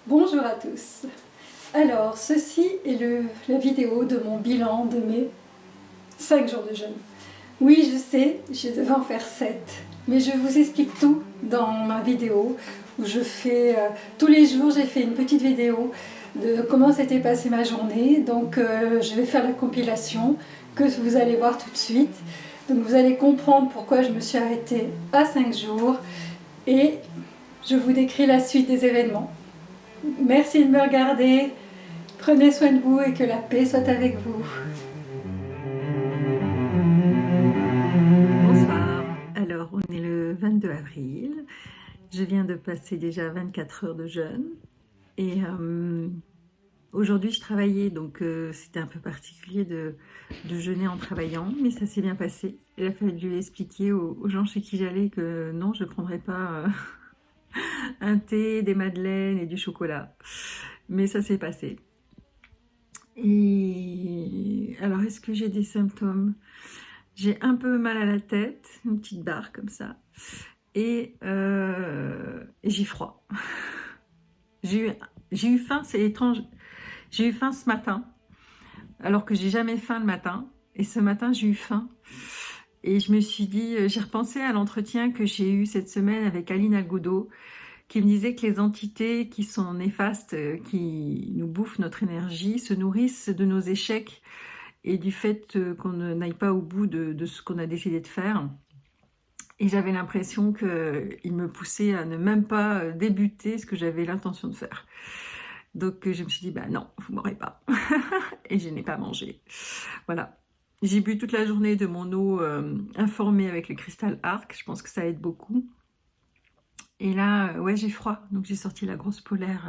Bonjour à tous. Alors, ceci est la vidéo de mon bilan de mes 5 jours de jeûne. Oui, je sais, je devais en faire 7, mais je vous explique tout dans ma vidéo où je fais tous les jours, j'ai fait une petite vidéo de comment s'était passée ma journée. Donc, je vais faire la compilation que vous allez voir tout de suite. Donc, vous allez comprendre pourquoi je me suis arrêtée à 5 jours et je vous décris la suite des événements. Merci de me regarder, prenez soin de vous et que la paix soit avec vous. Bonsoir, alors on est le 22 avril, je viens de passer déjà 24 heures de jeûne et aujourd'hui je travaillais donc c'était un peu particulier de jeûner en travaillant, mais ça s'est bien passé. Il a fallu expliquer aux gens chez qui j'allais que non, je ne prendrais pas un thé, des madeleines et du chocolat, mais ça s'est passé. Et alors est-ce que j'ai des symptômes? J'ai un peu mal à la tête, une petite barre comme ça, et j'ai froid. J'ai eu faim, c'est étrange. J'ai eu faim ce matin, alors que j'ai jamais faim le matin. Et ce matin, j'ai eu faim. Et je me suis dit, j'ai repensé à l'entretien que j'ai eu cette semaine avec Aline Algodo, qui me disait que les entités qui sont néfastes, qui nous bouffent notre énergie, se nourrissent de nos échecs et du fait qu'on n'aille pas au bout de ce qu'on a décidé de faire. Et j'avais l'impression qu'il me poussait à ne même pas débuter ce que j'avais l'intention de faire. Donc je me suis dit, bah non, vous m'aurez pas. Et je n'ai pas mangé. Voilà. J'ai bu toute la journée de mon eau informée avec le Crystal Arc. Je pense que ça aide beaucoup. Et là, ouais, j'ai froid. Donc j'ai sorti la grosse polaire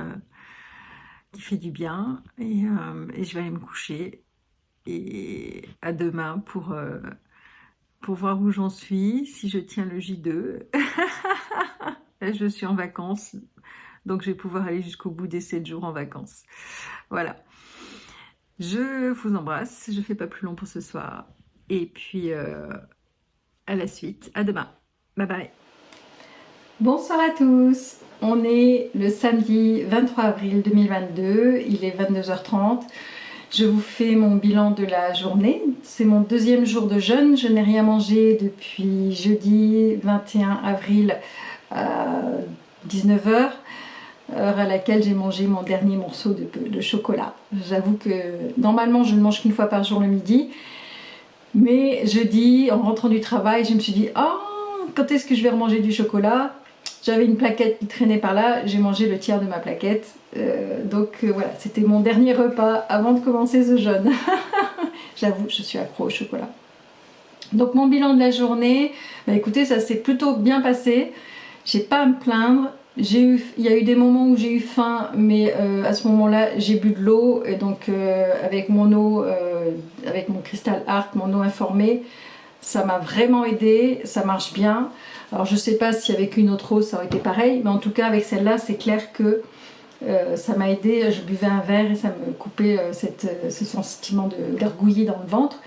qui fait du bien. Et je vais aller me coucher. Et à demain pour voir où j'en suis, si je tiens le J2. Là, je suis en vacances, donc je vais pouvoir aller jusqu'au bout des 7 jours en vacances. Voilà. Je vous embrasse, je ne fais pas plus long pour ce soir. Et puis, à la suite. À demain. Bye bye. Bonsoir à tous. On est le samedi 23 avril 2022, il est 22h30. Je vous fais mon bilan de la journée. C'est mon deuxième jour de jeûne. Je n'ai rien mangé depuis jeudi 21 avril à 19h, heure à laquelle j'ai mangé mon dernier morceau de chocolat. J'avoue que normalement je ne mange qu'une fois par jour le midi. Mais jeudi, en rentrant du travail, je me suis dit « Oh, quand est-ce que je vais remanger du chocolat ?» J'avais une plaquette qui traînait par là, j'ai mangé le tiers de ma plaquette. Voilà, c'était mon dernier repas avant de commencer ce jeûne. J'avoue, je suis accro au chocolat. Donc mon bilan de la journée, bah écoutez, ça s'est plutôt bien passé. J'ai pas à me plaindre. Il y a eu des moments où j'ai eu faim, mais à ce moment-là, j'ai bu de l'eau. Et donc avec mon eau, avec mon Crystal Arc, mon eau informée, ça m'a vraiment aidé, ça marche bien. Alors je sais pas si avec une autre eau ça aurait été pareil, mais en tout cas avec celle-là c'est clair que ça m'a aidé. Je buvais un verre et ça me coupait ce sentiment de gargouiller dans le ventre.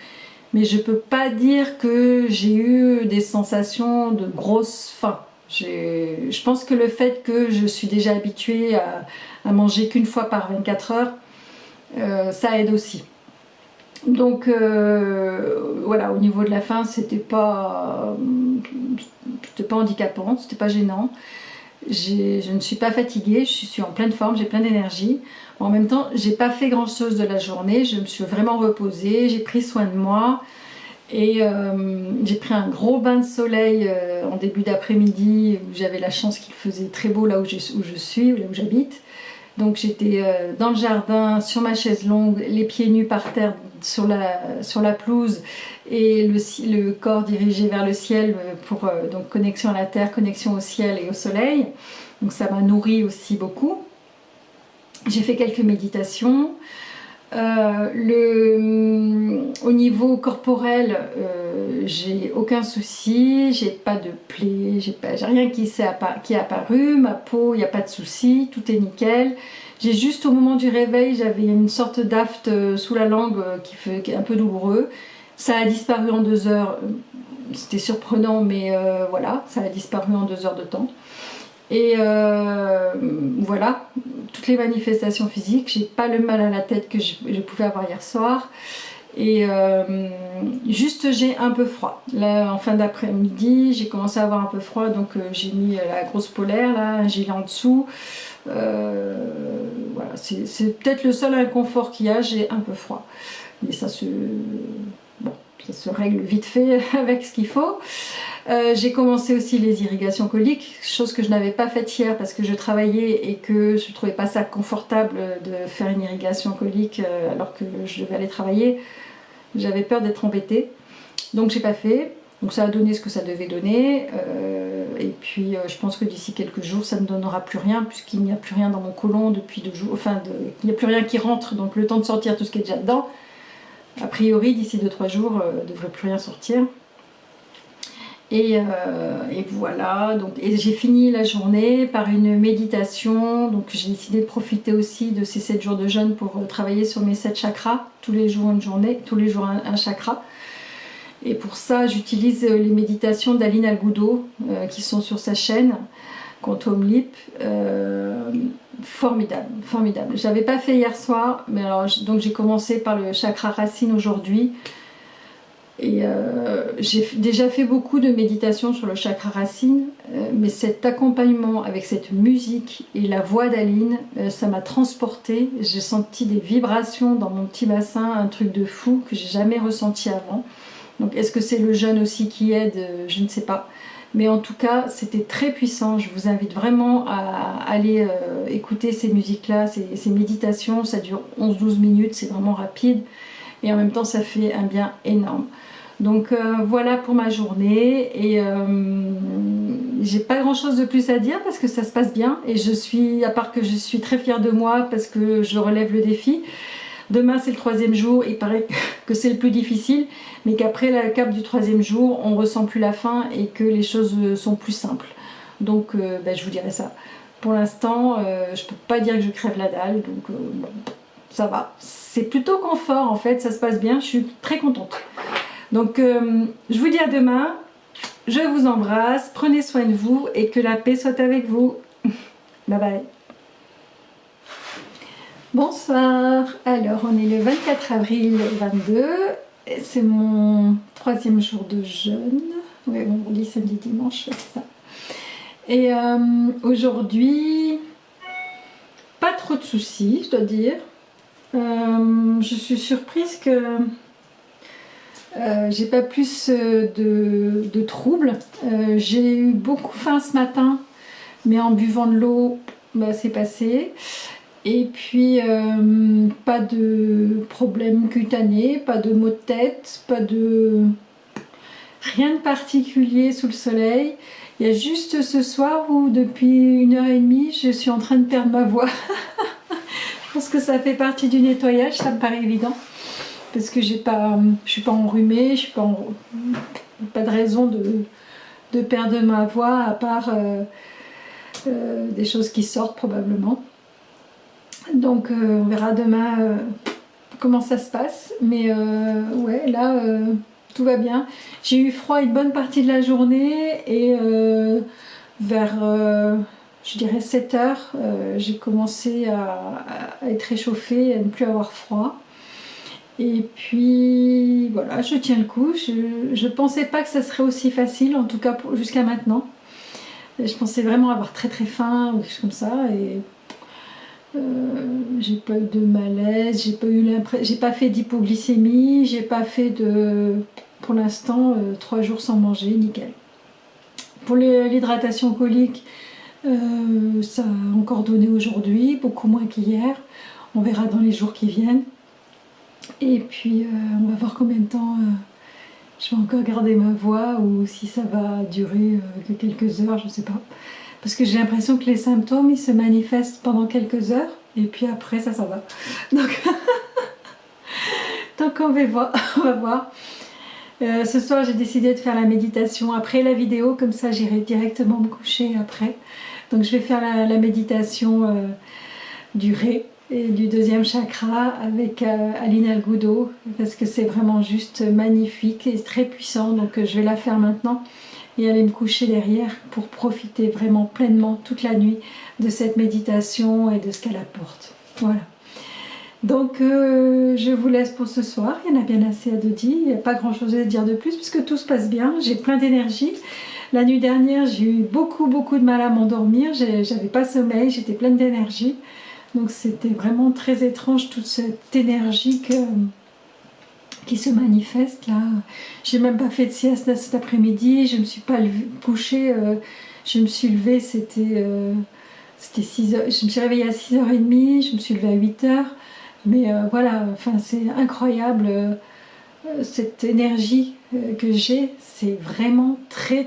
Mais je peux pas dire que j'ai eu des sensations de grosse faim. Je pense que le fait que je suis déjà habituée à manger qu'une fois par 24 heures, ça aide aussi. Donc voilà, au niveau de la faim, c'était pas handicapant, c'était pas gênant. Je ne suis pas fatiguée, je suis en pleine forme, j'ai plein d'énergie. En même temps, j'ai pas fait grand chose de la journée, je me suis vraiment reposée, j'ai pris soin de moi et j'ai pris un gros bain de soleil en début d'après-midi où j'avais la chance qu'il faisait très beau là où je suis, là où j'habite. Donc j'étais dans le jardin, sur ma chaise longue, les pieds nus par terre sur la pelouse et le corps dirigé vers le ciel pour donc connexion à la terre, connexion au ciel et au soleil. Donc ça m'a nourri aussi beaucoup. J'ai fait quelques méditations. Au niveau corporel, j'ai aucun souci, j'ai pas de plaies, j'ai rien qui est apparu, ma peau, il n'y a pas de souci, tout est nickel. J'ai juste au moment du réveil, j'avais une sorte d'aft sous la langue qui est un peu douloureux. Ça a disparu en 2 heures, c'était surprenant, mais voilà, ça a disparu en 2 heures de temps. Et voilà, toutes les manifestations physiques. J'ai pas le mal à la tête que je pouvais avoir hier soir. Et juste j'ai un peu froid. Là en fin d'après-midi j'ai commencé à avoir un peu froid, donc j'ai mis la grosse polaire, là, un gilet en dessous. Voilà, c'est peut-être le seul inconfort qu'il y a, j'ai un peu froid. Mais ça se règle vite fait avec ce qu'il faut. J'ai commencé aussi les irrigations coliques, chose que je n'avais pas faite hier parce que je travaillais et que je ne trouvais pas ça confortable de faire une irrigation colique alors que je devais aller travailler. J'avais peur d'être embêtée, donc j'ai pas fait. Donc ça a donné ce que ça devait donner. Et puis je pense que d'ici quelques jours ça ne donnera plus rien puisqu'il n'y a plus rien dans mon côlon depuis 2 jours. Enfin, il n'y a plus rien qui rentre, donc le temps de sortir tout ce qui est déjà dedans. A priori d'ici 2-3 jours ne devrait plus rien sortir. Et voilà, donc, et j'ai fini la journée par une méditation. Donc j'ai décidé de profiter aussi de ces 7 jours de jeûne pour travailler sur mes 7 chakras. Tous les jours une journée, tous les jours un chakra. Et pour ça j'utilise les méditations d'Aline Algudo qui sont sur sa chaîne Quantum Leap. Formidable, formidable. J'avais pas fait hier soir, mais alors donc j'ai commencé par le chakra racine aujourd'hui. Et j'ai déjà fait beaucoup de méditations sur le chakra racine, mais cet accompagnement avec cette musique et la voix d'Aline, ça m'a transportée. J'ai senti des vibrations dans mon petit bassin, un truc de fou que j'ai jamais ressenti avant. Donc est-ce que c'est le jeûne aussi qui aide? Je ne sais pas. Mais en tout cas, c'était très puissant. Je vous invite vraiment à aller écouter ces musiques-là, ces méditations. Ça dure 11-12 minutes, c'est vraiment rapide. Et en même temps, ça fait un bien énorme. Donc voilà pour ma journée. Et j'ai pas grand chose de plus à dire parce que ça se passe bien. Et à part que je suis très fière de moi parce que je relève le défi. Demain c'est le 3e jour, il paraît que c'est le plus difficile, mais qu'après la cape du 3e jour, on ressent plus la faim et que les choses sont plus simples. Donc je vous dirai ça. Pour l'instant, je peux pas dire que je crève la dalle, donc bon, ça va. C'est plutôt confort en fait, ça se passe bien, je suis très contente. Donc je vous dis à demain, je vous embrasse, prenez soin de vous et que la paix soit avec vous. Bye bye. Bonsoir, alors on est le 24 avril 22, c'est mon 3e jour de jeûne, oui, vendredi, samedi, dimanche, c'est ça. Et aujourd'hui, pas trop de soucis, je dois dire. Je suis surprise que j'ai pas plus de troubles. J'ai eu beaucoup faim ce matin, mais en buvant de l'eau, c'est passé. Et puis pas de problème cutané, pas de maux de tête, rien de particulier sous le soleil. Il y a juste ce soir où depuis 1h30 je suis en train de perdre ma voix. Je pense que ça fait partie du nettoyage, ça me paraît évident. Parce que je suis pas enrhumée, pas de raison de perdre ma voix à part des choses qui sortent probablement. Donc on verra demain comment ça se passe, mais ouais, là tout va bien. J'ai eu froid une bonne partie de la journée et vers je dirais 7h j'ai commencé à être réchauffée, à ne plus avoir froid. Et puis voilà, je tiens le coup. Je pensais pas que ça serait aussi facile, en tout cas jusqu'à maintenant. Je pensais vraiment avoir très très faim ou quelque chose comme ça, et j'ai pas eu de malaise, j'ai pas fait d'hypoglycémie, j'ai pas fait pour l'instant 3 jours sans manger, nickel. Pour l'hydratation colique, ça a encore donné aujourd'hui, beaucoup moins qu'hier. On verra dans les jours qui viennent. Et puis on va voir combien de temps je vais encore garder ma voix ou si ça va durer que quelques heures, je sais pas. Parce que j'ai l'impression que les symptômes ils se manifestent pendant quelques heures et puis après ça va. Donc on va voir. On va voir. Ce soir j'ai décidé de faire la méditation après la vidéo, comme ça j'irai directement me coucher après. Donc je vais faire la méditation du Ré et du 2e chakra avec Aline Algudo parce que c'est vraiment juste magnifique et très puissant, donc je vais la faire maintenant et aller me coucher derrière pour profiter vraiment pleinement toute la nuit de cette méditation et de ce qu'elle apporte. Voilà. Donc je vous laisse pour ce soir, il y en a bien assez à dire, il n'y a pas grand chose à dire de plus puisque tout se passe bien, j'ai plein d'énergie. La nuit dernière j'ai eu beaucoup de mal à m'endormir, j'avais pas sommeil, j'étais pleine d'énergie. Donc c'était vraiment très étrange toute cette énergie qui se manifeste là. J'ai même pas fait de sieste là, cet après-midi, je me suis pas couchée, je me suis levée, c'était 6 heures, je me suis réveillée à 6h30, je me suis levée à 8h. Mais voilà, enfin, c'est incroyable, cette énergie que j'ai, c'est vraiment très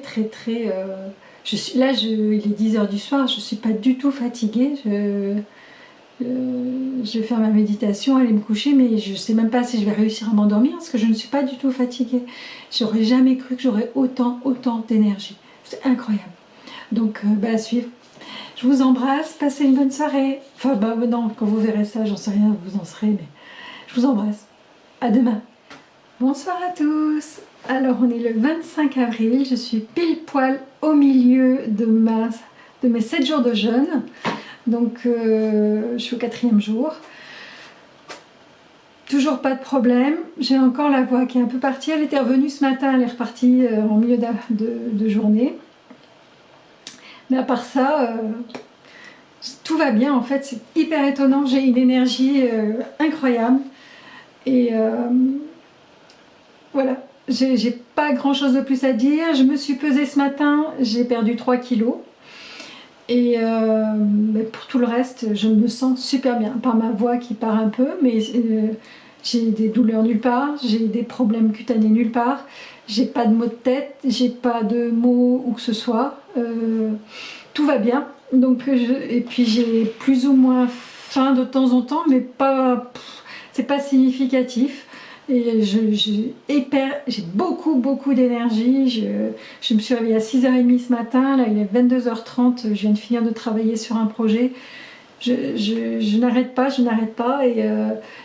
je suis, là, il est 10h du soir, je ne suis pas du tout fatiguée, je vais faire ma méditation, aller me coucher, mais je ne sais même pas si je vais réussir à m'endormir parce que je ne suis pas du tout fatiguée. J'aurais jamais cru que j'aurais autant d'énergie, c'est incroyable. Donc, à suivre. Je vous embrasse, passez une bonne soirée. Enfin, non, quand vous verrez ça, j'en sais rien, vous en serez, mais je vous embrasse. À demain. Bonsoir à tous. Alors, on est le 25 avril, je suis pile poil au milieu de mes 7 jours de jeûne. Donc, je suis au 4e jour. Toujours pas de problème. J'ai encore la voix qui est un peu partie. Elle était revenue ce matin, elle est repartie en milieu de journée. Mais à part ça, tout va bien en fait, c'est hyper étonnant, j'ai une énergie incroyable. Et voilà, j'ai pas grand chose de plus à dire. Je me suis pesée ce matin, j'ai perdu 3 kilos. Et pour tout le reste, je me sens super bien, par ma voix qui part un peu, mais j'ai des douleurs nulle part, j'ai des problèmes cutanés nulle part, j'ai pas de maux de tête, j'ai pas de maux où que ce soit, tout va bien. Donc, et puis j'ai plus ou moins faim de temps en temps, mais pas, c'est pas significatif. Et j'ai beaucoup d'énergie. Je me suis réveillée à 6h30 ce matin, là il est 22h30, je viens de finir de travailler sur un projet. Je n'arrête pas et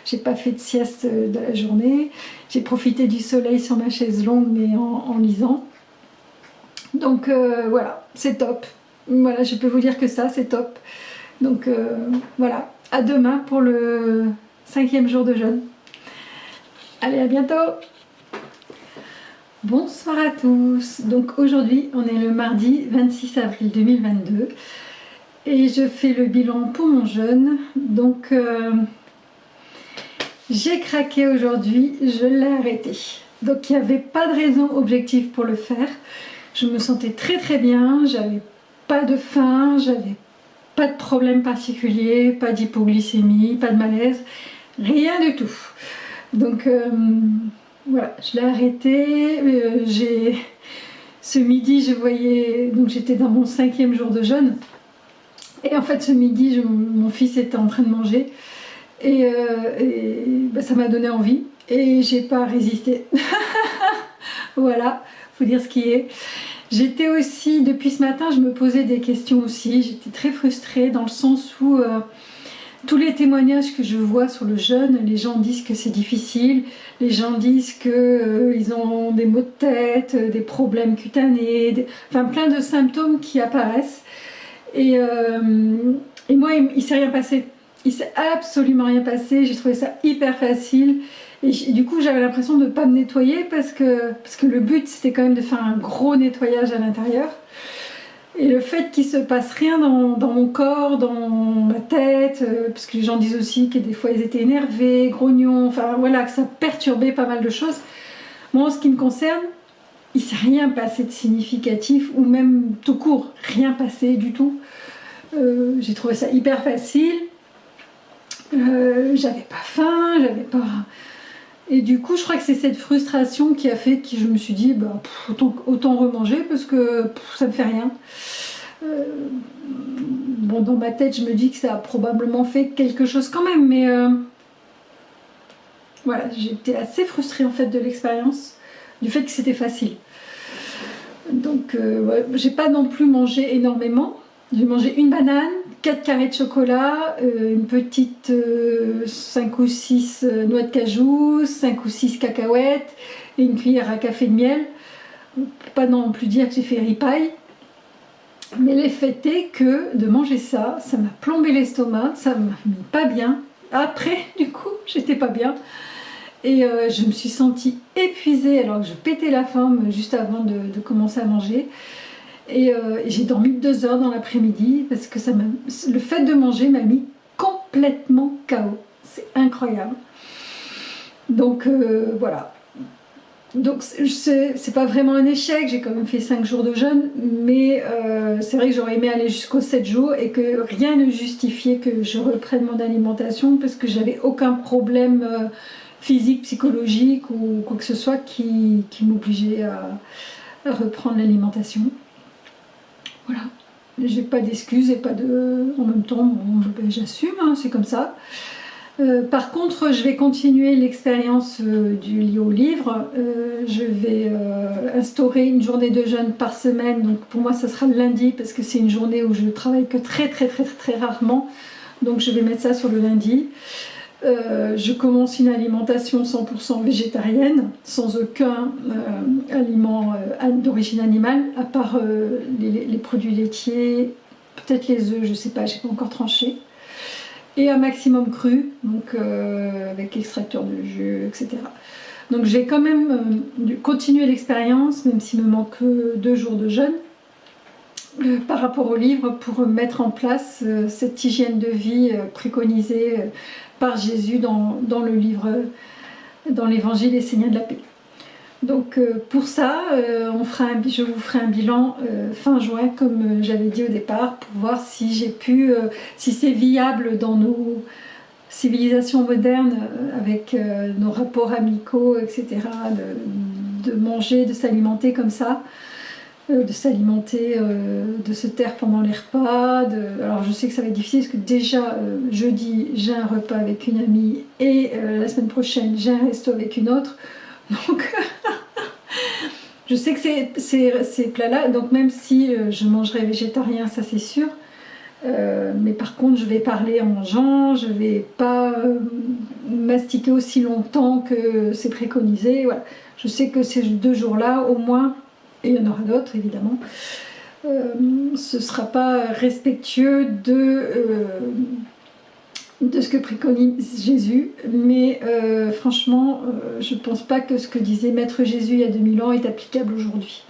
j'ai pas fait de sieste de la journée. J'ai profité du soleil sur ma chaise longue mais en lisant. Donc voilà, c'est top. Voilà, je peux vous dire que ça, c'est top. Donc voilà, à demain pour le 5e jour de jeûne. Allez, à bientôt. Bonsoir à tous. Donc aujourd'hui, on est le mardi 26 avril 2022 et je fais le bilan pour mon jeûne. Donc j'ai craqué aujourd'hui, je l'ai arrêté. Donc il n'y avait pas de raison objective pour le faire. Je me sentais très bien, j'avais pas de faim, j'avais pas de problème particulier, pas d'hypoglycémie, pas de malaise, rien du tout. Donc voilà, je l'ai arrêté. Ce midi, je voyais, donc j'étais dans mon 5e jour de jeûne. Et en fait, ce midi, mon fils était en train de manger. Et ça m'a donné envie. Et j'ai pas résisté. Voilà, faut dire ce qui est. J'étais aussi, depuis ce matin, je me posais des questions aussi. J'étais très frustrée dans le sens où tous les témoignages que je vois sur le jeûne, les gens disent que c'est difficile, les gens disent qu'ils ont des maux de tête, des problèmes cutanés, enfin plein de symptômes qui apparaissent. Et moi, il ne s'est rien passé. Il s'est absolument rien passé. J'ai trouvé ça hyper facile. Et du coup, j'avais l'impression de ne pas me nettoyer parce que le but, c'était quand même de faire un gros nettoyage à l'intérieur. Et le fait qu'il se passe rien dans mon corps, dans ma tête, parce que les gens disent aussi que des fois ils étaient énervés, grognons, enfin voilà, que ça perturbait pas mal de choses. Moi, en ce qui me concerne, il ne s'est rien passé de significatif, ou même tout court, rien passé du tout. J'ai trouvé ça hyper facile. J'avais pas faim, j'avais pas... Et du coup, je crois que c'est cette frustration qui a fait que je me suis dit, autant remanger parce que ça me fait rien. Bon, dans ma tête, je me dis que ça a probablement fait quelque chose quand même, mais voilà, j'étais assez frustrée en fait de l'expérience, du fait que c'était facile. Donc, ouais, j'ai pas non plus mangé énormément. J'ai mangé une banane, 4 carrés de chocolat, une petite 5 ou 6 noix de cajou, 5 ou 6 cacahuètes et une cuillère à café de miel. pas non plus dire que j'ai fait ripaille, mais l'effet est que de manger ça, ça m'a plombé l'estomac, ça m'a mis pas bien. Après, du coup, j'étais pas bien. Et je me suis sentie épuisée alors que je pétais la forme juste avant de commencer à manger. Et j'ai dormi 2 heures dans l'après-midi parce que le fait de manger m'a mis complètement KO. C'est incroyable. Donc voilà. Donc c'est pas vraiment un échec, j'ai quand même fait 5 jours de jeûne, mais c'est vrai que j'aurais aimé aller jusqu'aux 7 jours et que rien ne justifiait que je reprenne mon alimentation parce que j'avais aucun problème physique, psychologique ou quoi que ce soit qui m'obligeait à reprendre l'alimentation. Voilà, j'ai pas d'excuses et pas de... En même temps, bon, ben, j'assume, hein, c'est comme ça. Par contre, je vais continuer l'expérience du lié au livre. Je vais instaurer une journée de jeûne par semaine. Donc pour moi, ça sera le lundi parce que c'est une journée où je ne travaille que très rarement. Donc je vais mettre ça sur le lundi. Je commence une alimentation 100% végétarienne, sans aucun aliment d'origine animale, à part les produits laitiers, peut-être les œufs, je ne sais pas, je n'ai pas encore tranché. Et un maximum cru, donc avec extracteur de jus, etc. Donc j'ai quand même continué l'expérience, même s'il me manque 2 jours de jeûne, par rapport au livre, pour mettre en place cette hygiène de vie préconisée par Jésus dans le livre, dans l'évangile Les Seigneurs de la paix. Donc pour ça, je vous ferai un bilan fin juin, comme j'avais dit au départ, pour voir si j'ai pu, si c'est viable dans nos civilisations modernes, avec nos rapports amicaux, etc., de manger, de s'alimenter comme ça, de s'alimenter, de se taire pendant les repas. Alors je sais que ça va être difficile, parce que déjà jeudi, j'ai un repas avec une amie, et la semaine prochaine, j'ai un resto avec une autre. Donc, je sais que ces plats-là, donc même si je mangerai végétarien, ça c'est sûr, mais par contre, je vais parler en mangeant, je vais pas mastiquer aussi longtemps que c'est préconisé. Voilà. Je sais que ces 2 jours-là, au moins, et il y en aura d'autres évidemment, ce sera pas respectueux de ce que préconise Jésus, mais franchement, je ne pense pas que ce que disait Maître Jésus il y a 2000 ans est applicable aujourd'hui.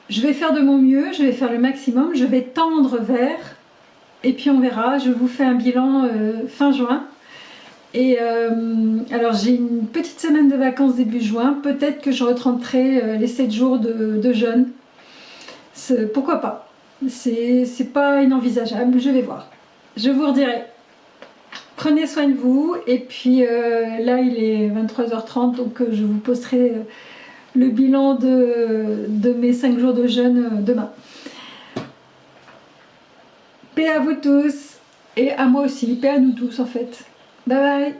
Je vais faire de mon mieux, je vais faire le maximum, je vais tendre vers, et puis on verra. Je vous fais un bilan fin juin. Et alors j'ai une petite semaine de vacances début juin, peut-être que je retenterai les 7 jours de jeûne. Pourquoi pas? C'est pas inenvisageable, je vais voir. Je vous redirai. Prenez soin de vous, et puis là il est 23h30, donc je vous posterai le bilan de mes 5 jours de jeûne demain. Paix à vous tous, et à moi aussi, paix à nous tous en fait. Bye bye.